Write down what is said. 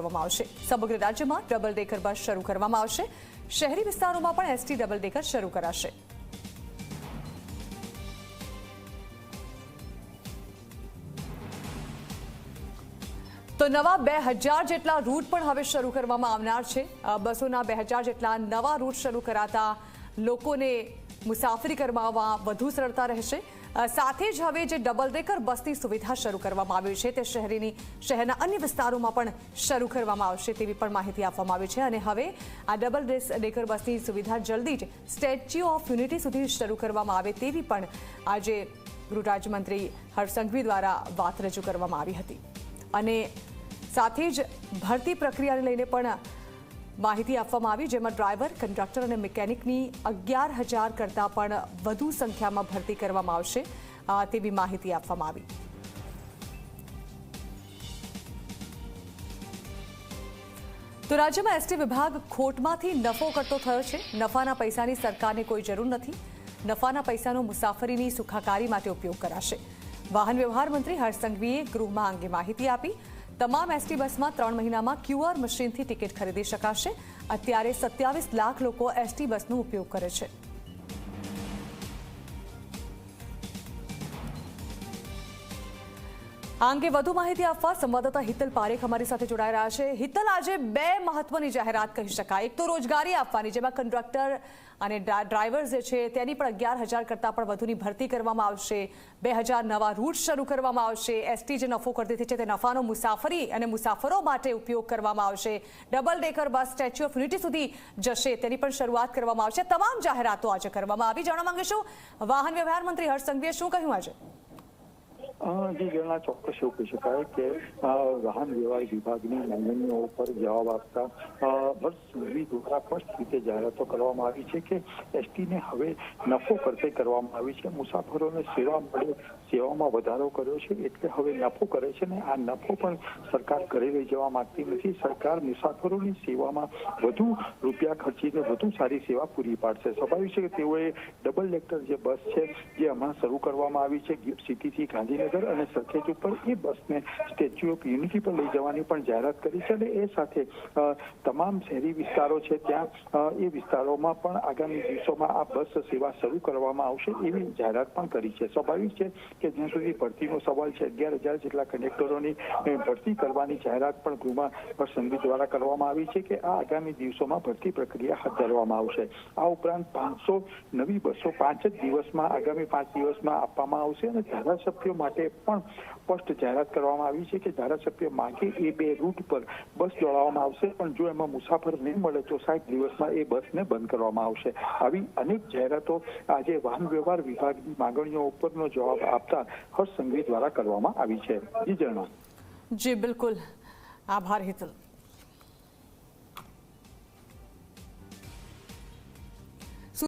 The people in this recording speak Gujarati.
કરવામાં આવશે। સમગ્ર રાજ્યમાં ડબલ ડેકર બસ શરૂ કરવામાં આવશે। શહેરી વિસ્તારોમાં પણ એસટી ડબલ ડેકર શરૂ કરાશે। તો નવા 2000 જેટલા રૂટ પણ હવે શરૂ કરવામાં આવનાર છે। બસોના 2000 જેટલા નવા રૂટ શરૂ કરાતા લોકોને મુસાફરી કરવામાં વધુ સરળતા રહેશે। સાથે જ હવે જે ડબલ ડેકર બસની સુવિધા શરૂ કરવામાં આવી છે તે શહેરના અન્ય વિસ્તારોમાં પણ શરૂ કરવામાં આવશે તેવી પણ માહિતી આપવામાં આવી છે। અને હવે આ ડબલ ડેકર બસની સુવિધા જલ્દી જ સ્ટેચ્યુ ઓફ યુનિટી સુધી શરૂ કરવામાં આવે તેવી પણ આજે ગૃહ રાજ્યમંત્રી હર્ષ સંઘવી દ્વારા વાત રજૂ કરવામાં આવી હતી। અને સાથે જ ભરતી પ્રક્રિયાને લઈને પણ માહિતી આપવામાં આવી, જેમાં ડ્રાઈવર, કંડક્ટર અને મિકેનિકની 11,000 કરતાં પણ વધુ સંખ્યામાં ભરતી કરવામાં આવશે તેવી માહિતી આપવામાં આવી। તો રાજ્યમાં એસટી વિભાગ ખોટમાંથી નફો કરતો થયો છે। નફાના પૈસાની સરકારને કોઈ જરૂર નથી। નફાના પૈસાનો મુસાફરીની સુખાકારી માટે ઉપયોગ કરાશે। વાહન વ્યવહાર મંત્રી હર્ષ સંઘવીએ ગૃહમાં અંગે માહિતી આપી। તમામ એસટી બસમાં 3 મહિનામાં QR મશીનથી ટિકિટ ખરીદી શકાશે। અત્યારે 27 લાખ લોકો એસટી બસનો ઉપયોગ કરે છે। આ અંગે વધુ માહિતી આપવા સંવાદદાતા હિતલ પારેખ અમારી સાથે જોડાઈ રહ્યા છે। હિતલ, આજે 2 મહત્વની જાહેરાત કહી શકાય। એક તો રોજગારી આપવાની, જેમાં કંડક્ટર અને ડ્રાઈવર જે છે તેની પણ 11,000 કરતાં પણ વધુની ભરતી કરવામાં આવશે। 2000 નવા રૂટ શરૂ કરવામાં આવશે। એસટી જે નફો કરતી છે તે નફાનો મુસાફરી અને મુસાફરો માટે ઉપયોગ કરવામાં આવશે। Double decker bus statue of unity સુધી જશે તેની પણ શરૂઆત કરવામાં આવશે। તમામ જાહેરાતો આજે કરવામાં આવી। જાણવા માંગીશું, વાહન વ્યવહાર મંત્રી હર્ષ સંઘવીએ શું કહ્યું આજે? જી ઘણા ચોક્કસ એવું કહી શકાય કે વાહન વ્યવહાર વિભાગની માંગણીઓ ઉપર જવાબ આપતા હર્ષ સંઘવી દ્વારા સ્પષ્ટ રીતે જાહેરાતો કરવામાં આવી છે કે એસટીને હવે નફો કરતે કરવામાં આવી છે। મુસાફરોને સેવા મળે, સેવામાં વધારો કર્યો છે એટલે હવે નફો કરે છે ને આ નફો પણ સરકાર ઘરે લઈ જવા માંગતી નથી। સરકાર મુસાફરોની સેવામાં વધુ રૂપિયા ખર્ચીને વધુ સારી સેવા પૂરી પાડશે। સ્વાભાવિક છે કે તેઓએ ડબલ ડેકર જે બસ છે જે હમણાં શરૂ કરવામાં આવી છે ગિફ્ટ સિટીથી ગાંધીનગર અને સરખેજ ઉપર, એ બસને સ્ટેચ્યુ ઓફ યુનિટી પર લઈ જવાની પણ જાહેરાત કરી છે। અને એ સાથે તમામ શહેરી વિસ્તારો છે ત્યાં એ વિસ્તારોમાં પણ આગામી દિવસોમાં આ બસ સેવા શરૂ કરવામાં આવશે એવી જાહેરાત પણ કરી છે। સ્વાભાવિક છે કે જ્યાં સુધી ભરતીનો સવાલ છે, 11,000 જેટલા કંડક્ટરોની ભરતી કરવાની જાહેરાત પણ ગૃહમાં હર્ષ સંઘવી દ્વારા કરવામાં આવી છે કે આ આગામી દિવસોમાં ભરતી પ્રક્રિયા હાથ ધરવામાં આવશે। આ ઉપરાંત 500 નવી બસો 5 જ દિવસમાં, આગામી 5 દિવસમાં આપવામાં આવશે। અને ધારાસભ્યો માટે પણ સ્પષ્ટ જાહેરાત કરવામાં આવી છે કે ધારાસભ્ય માંગે એ 2 રૂટ પર બસ દોડાવવામાં આવશે, પણ જો એમાં મુસાફર નહીં મળે તો 60 દિવસમાં એ બસને બંધ કરવામાં આવશે। આવી અનેક જાહેરાતો આજે વાહન વ્યવહાર વિભાગની માંગણીઓ ઉપરનો જવાબ આપતા હર્ષ સંઘવી દ્વારા કરવામાં આવી છે। જી જણાવો। જી બિલકુલ, આભાર હિતલ।